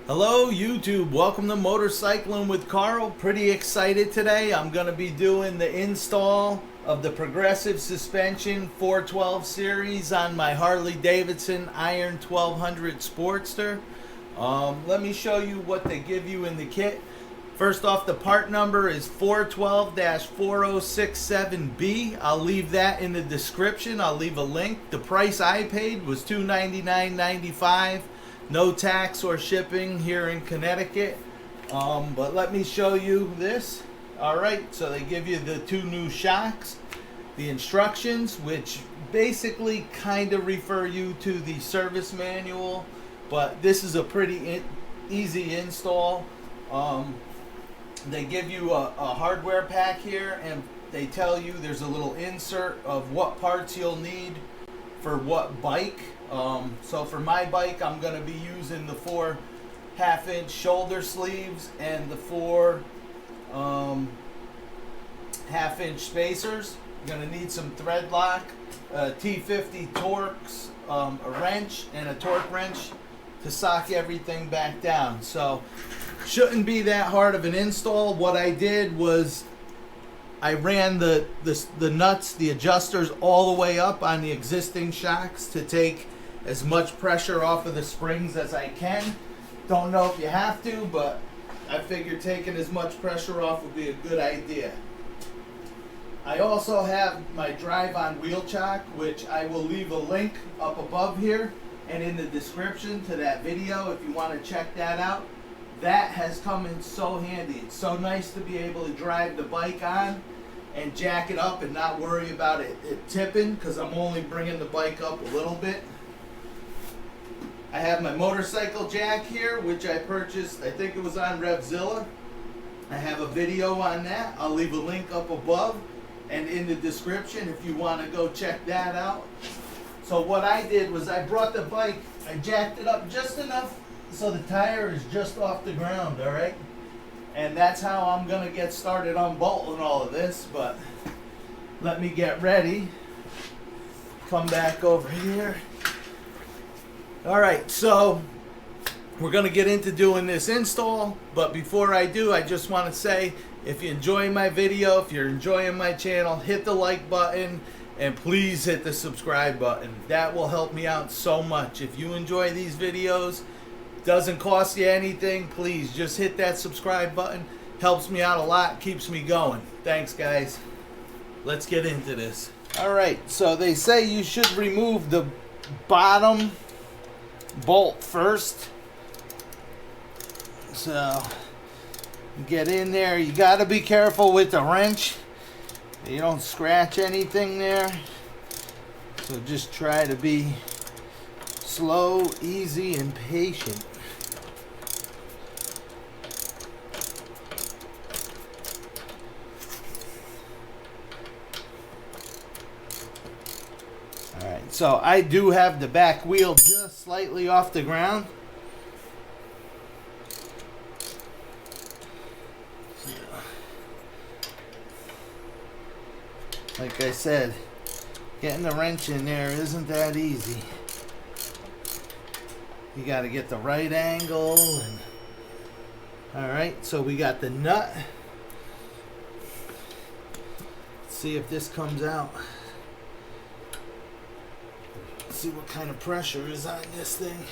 Hello YouTube, welcome to Motorcycling with Carl. Pretty excited today. I'm going to be doing the install of the progressive suspension 412 series on my Harley Davidson Iron1200 Sportster. Let me show you what they give you in the kit. First off, the part number is 412-4067B. I'll leave that in the description. I'll leave a link. The price I paid was $299.95. No tax or shipping here in Connecticut. But let me show you this. Alright, so they give you the two new shocks, the instructions, which basically kind of refer you to the service manual, but this is a pretty easy install. They give you a hardware pack here, and they tell you there's a little insert of what parts you'll need for what bike. So for my bike, I'm going to be using the 4 half-inch shoulder sleeves and the 4 half-inch spacers. I'm going to need some thread lock, T50 Torx, a wrench, and a torque wrench to sock everything back down. So shouldn't be that hard of an install. What I did was I ran the nuts, the adjusters, all the way up on the existing shocks to take as much pressure off of the springs as I can. Don't know if you have to, but I figured taking as much pressure off would be a good idea. I also have my drive-on wheel chock, which I will leave a link up above here and in the description to that video if you want to check that out. That has come in so handy. It's so nice to be able to drive the bike on and jack it up and not worry about it tipping, because I'm only bringing the bike up a little bit. I have my motorcycle jack here, which I purchased, I think it was on Revzilla. I have a video on that. I'll leave a link up above and in the description if you want to go check that out. So what I did was I brought the bike, I jacked it up just enough so the tire is just off the ground, alright? And that's how I'm going to get started unbolting all of this, but let me get ready. Come back over here. Alright, so we're going to get into doing this install, but before I do, I just want to say, if you enjoy my video, if you're enjoying my channel, hit the like button and please hit the subscribe button. That will help me out so much. If you enjoy these videos, doesn't cost you anything, please just hit that subscribe button. Helps me out a lot, keeps me going. Thanks guys. Let's get into this. Alright, so they say you should remove the bottom bolt first. So get in there. You got to be careful with the wrench. You don't scratch anything there. So just try to be slow, easy, and patient. Alright, so I do have the back wheel just slightly off the ground. Like I said, getting the wrench in there isn't that easy. You got to get the right angle. And alright, so we got the nut. Let's see if this comes out. Let's see what kind of pressure is on this thing.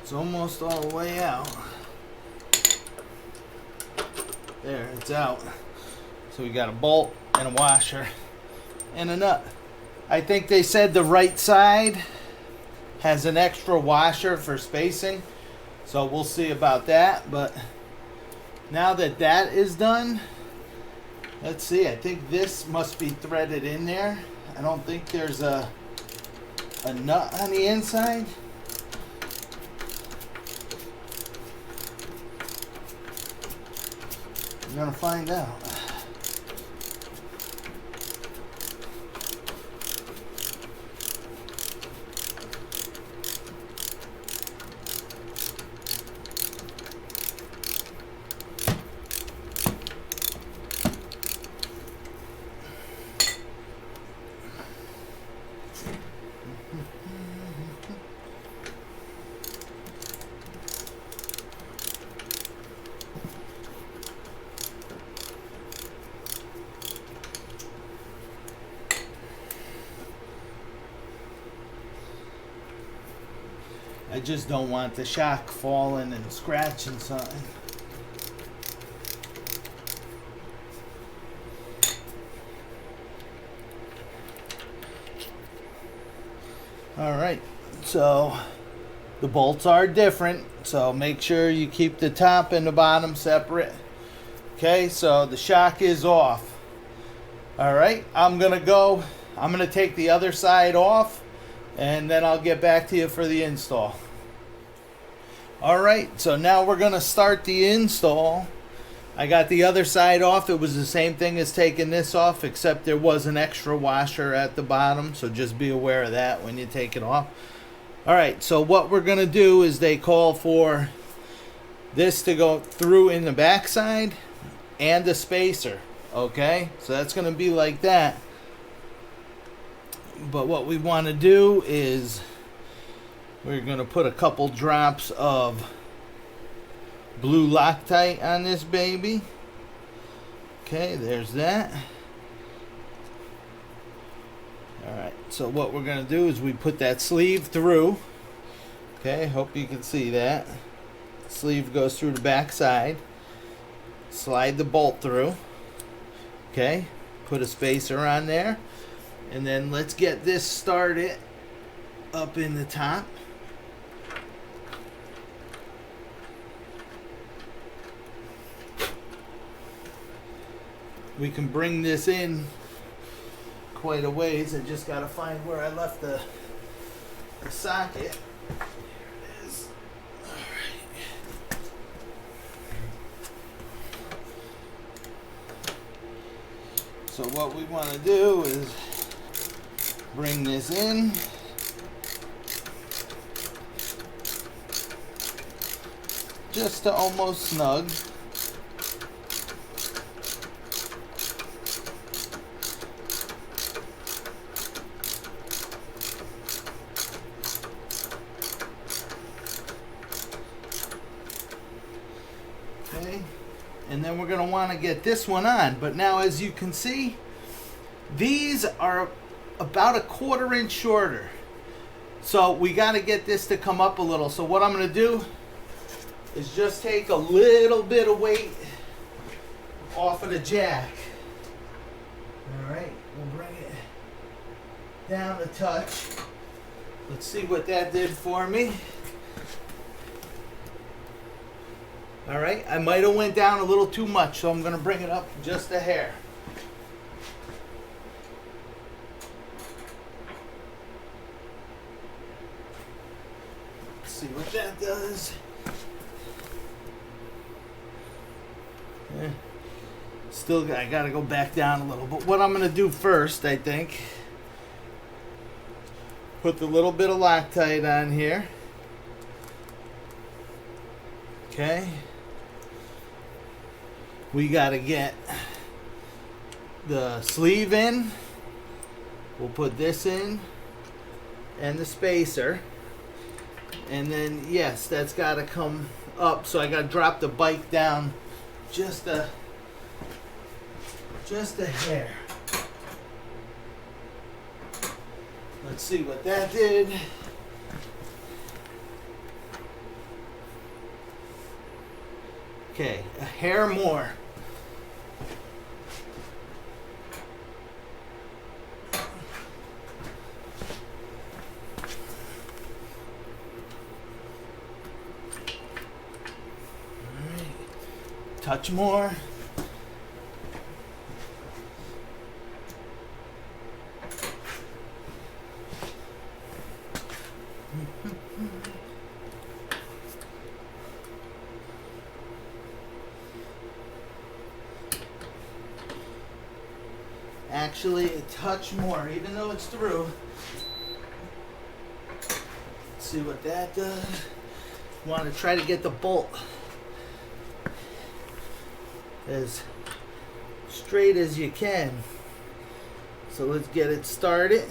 It's almost all the way out. There, it's out. So we got a bolt and a washer and a nut. I think they said the right side has an extra washer for spacing, so we'll see about that. But now that that is done, let's see, I think this must be threaded in there. I don't think there's a nut on the inside. gonna find out. I just don't want the shock falling and scratching something. Alright, so the bolts are different, so make sure you keep the top and the bottom separate. Okay, so the shock is off. Alright, I'm going to take the other side off, and then I'll get back to you for the install. Alright, so now we're going to start the install. I got the other side off. It was the same thing as taking this off, except there was an extra washer at the bottom, so just be aware of that when you take it off. Alright, so what we're going to do is they call for this to go through in the backside and the spacer. Okay, so that's going to be like that. But what we want to do is we're going to put a couple drops of blue Loctite on this baby. Okay, there's that. Alright, so what we're going to do is we put that sleeve through. Okay, hope you can see that. The sleeve goes through the back side. Slide the bolt through. Okay, put a spacer on there. And then let's get this started up in the top. We can bring this in quite a ways. I just gotta find where I left the socket. There it is. Alright. So what we want to do is bring this in. Just to almost snug. Okay, and then we're going to want to get this one on. But now, as you can see, these are about a 1/4 inch shorter. So we got to get this to come up a little. So what I'm going to do is just take a little bit of weight off of the jack. Alright, we'll bring it down a touch. Let's see what that did for me. Alright, I might have went down a little too much, so I'm going to bring it up just a hair. Let's see what that does. Still, I gotta go back down a little. But what I'm gonna do first, I think, put the little bit of Loctite on here. Okay. We gotta get the sleeve in. We'll put this in, and the spacer. And then, yes, that's gotta come up. So I gotta drop the bike down just a hair. Let's see what that did. Okay, a hair more. Touch more. Actually, a touch more, even though it's through. Let's see what that does. Want to try to get the bolt as straight as you can. So let's get it started.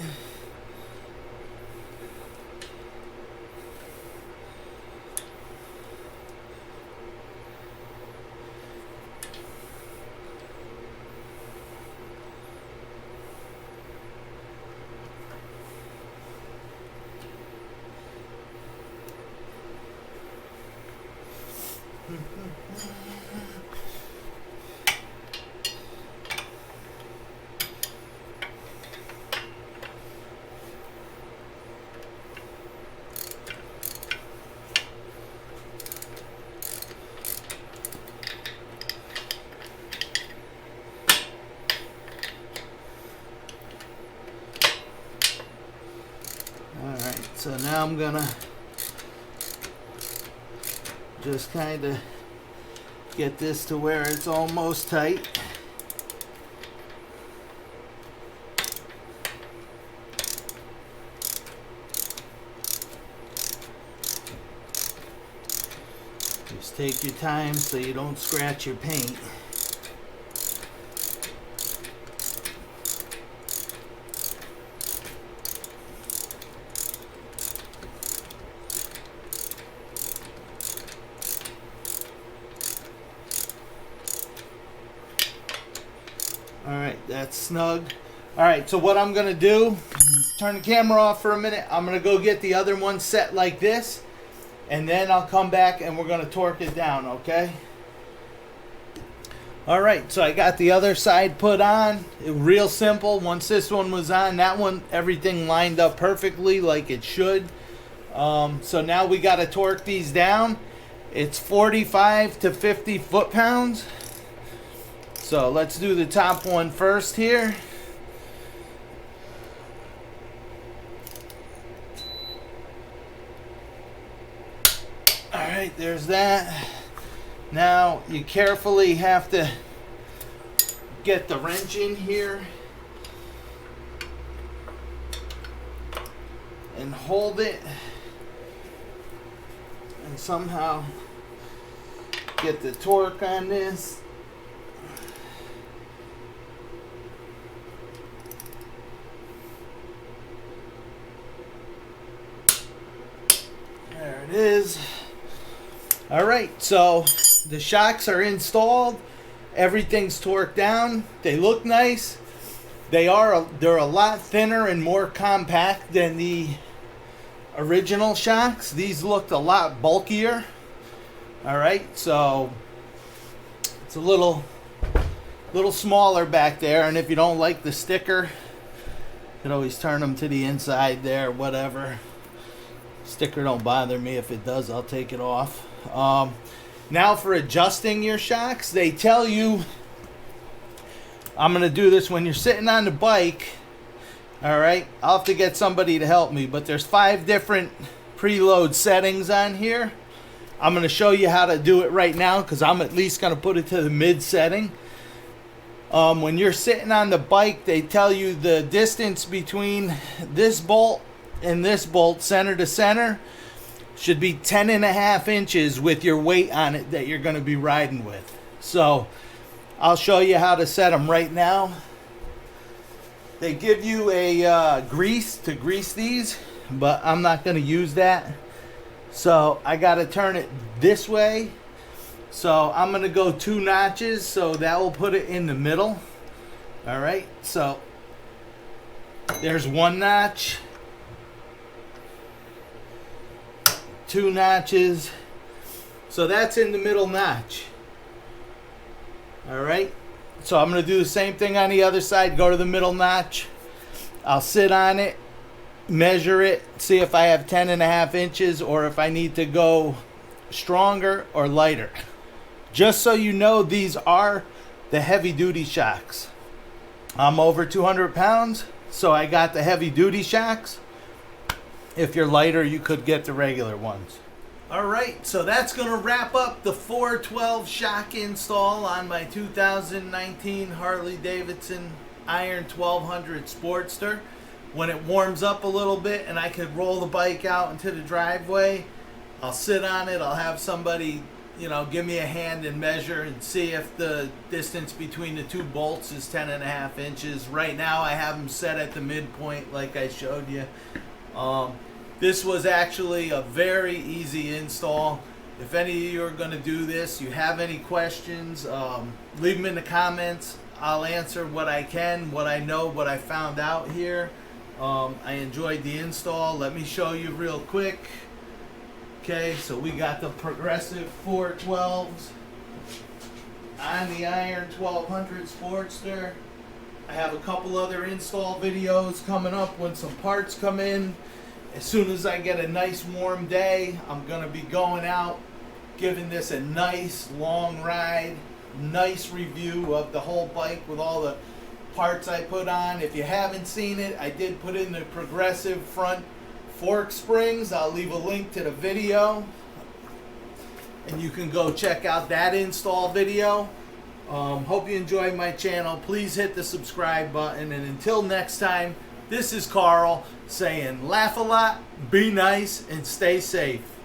So now I'm gonna just kind of get this to where it's almost tight. Just take your time so you don't scratch your paint. Alright, that's snug. Alright, so what I'm going to do, turn the camera off for a minute. I'm going to go get the other one set like this. And then I'll come back and we're going to torque it down, okay? Alright, so I got the other side put on. Real simple. Once this one was on, that one, everything lined up perfectly like it should. So now we got to torque these down. It's 45 to 50 foot-pounds. So let's do the top one first here. Alright, there's that. Now you carefully have to get the wrench in here and hold it and somehow get the torque on this. There it is. Alright, so the shocks are installed. Everything's torqued down. They look nice. They're a lot thinner and more compact than the original shocks. These looked a lot bulkier. Alright, so it's a little smaller back there, and if you don't like the sticker, you can always turn them to the inside there, whatever. Sticker don't bother me. If it does, I'll take it off. Now for adjusting your shocks, they tell you, I'm going to do this when you're sitting on the bike. Alright, I'll have to get somebody to help me, but there's 5 different preload settings on here. I'm going to show you how to do it right now because I'm at least going to put it to the mid setting. When you're sitting on the bike, they tell you the distance between this bolt and this bolt, center to center, should be 10.5 inches with your weight on it that you're going to be riding with. So I'll show you how to set them right now. They give you a grease to grease these, but I'm not going to use that. So I got to turn it this way. So I'm going to go 2 notches, so that will put it in the middle. Alright, so there's 1 notch, 2 notches. So that's in the middle notch. Alright, so I'm going to do the same thing on the other side. Go to the middle notch. I'll sit on it, measure it, see if I have 10.5 inches or if I need to go stronger or lighter. Just so you know, these are the heavy duty shocks. I'm over 200 pounds, so I got the heavy duty shocks. If you're lighter, you could get the regular ones. Alright, so that's going to wrap up the 412 shock install on my 2019 Harley Davidson Iron1200 Sportster. When it warms up a little bit and I could roll the bike out into the driveway, I'll sit on it. I'll have somebody, give me a hand and measure and see if the distance between the two bolts is 10.5 inches. Right now I have them set at the midpoint like I showed you. This was actually a very easy install. If any of you are going to do this, you have any questions, leave them in the comments. I'll answer what I can, what I know, what I found out here. I enjoyed the install. Let me show you real quick. Okay, so we got the progressive 412s on the Iron1200 Sportster. I have a couple other install videos coming up when some parts come in. As soon as I get a nice warm day, I'm going to be going out, giving this a nice long ride, nice review of the whole bike with all the parts I put on. If you haven't seen it, I did put in the progressive front fork springs. I'll leave a link to the video and you can go check out that install video. Hope you enjoyed my channel. Please hit the subscribe button, and until next time, this is Carl saying laugh a lot, be nice, and stay safe.